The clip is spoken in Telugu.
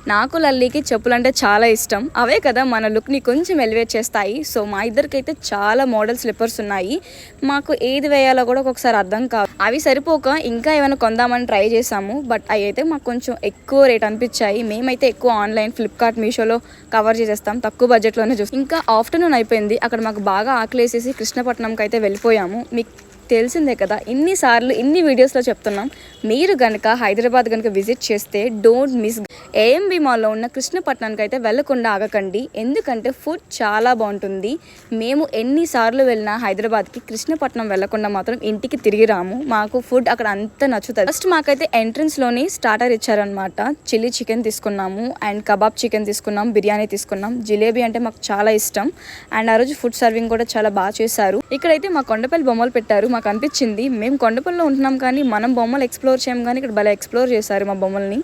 నాకు లల్లీకి చెప్పులంటే చాలా ఇష్టం. అవే కదా మన లుక్ని కొంచెం ఎలివేట్ చేస్తాయి. సో మా ఇద్దరికైతే చాలా మోడల్ స్లిప్పర్స్ ఉన్నాయి. మాకు ఏది వేయాలో కూడా ఒక్కొక్కసారి అర్థం కాదు. అవి సరిపోక ఇంకా ఏమైనా కొందామని ట్రై చేసాము. బట్ అవి అయితే మాకు కొంచెం ఎక్కువ రేట్ అనిపించాయి. మేమైతే ఎక్కువ ఆన్లైన్ ఫ్లిప్కార్ట్ మీషోలో కవర్ చేసేస్తాం, తక్కువ బడ్జెట్లోనే చూస్తాం. ఇంకా ఆఫ్టర్నూన్ అయిపోయింది. అక్కడ మాకు బాగా ఆకలేసేసి కృష్ణపట్నంకి అయితే వెళ్ళిపోయాము. మీకు తెలిసిందే కదా, ఇన్నిసార్లు ఇన్ని వీడియోస్లో చెప్తున్నాం. మీరు కనుక హైదరాబాద్ కనుక విజిట్ చేస్తే డోంట్ మిస్ ఏఎంబి మాల్లో ఉన్న కృష్ణపట్నానికి అయితే వెళ్ళకుండా ఆగకండి. ఎందుకంటే ఫుడ్ చాలా బాగుంటుంది. మేము ఎన్నిసార్లు వెళ్ళినా హైదరాబాద్కి కృష్ణపట్నం వెళ్ళకుండా మాత్రం ఇంటికి తిరిగి రాము. మాకు ఫుడ్ అక్కడ అంత నచ్చుతుంది. ఫస్ట్ మాకైతే ఎంట్రన్స్లోని స్టార్టర్ ఇచ్చారనమాట. చిల్లీ చికెన్ తీసుకున్నాము అండ్ కబాబ్ చికెన్ తీసుకున్నాం, బిర్యానీ తీసుకున్నాం. జిలేబీ అంటే మాకు చాలా ఇష్టం. అండ్ ఆ రోజు ఫుడ్ సర్వింగ్ కూడా చాలా బాగా చేశారు. ఇక్కడైతే మా కొండపల్లి బొమ్మలు పెట్టారు. మాకు అనిపించింది మేము కొండపల్లిలో ఉంటున్నాం కానీ మనం బొమ్మలు ఎక్స్ప్లోర్ చేయం, కానీ ఇక్కడ భలే ఎక్స్ప్లోర్ చేశారు మా బొమ్మల్ని.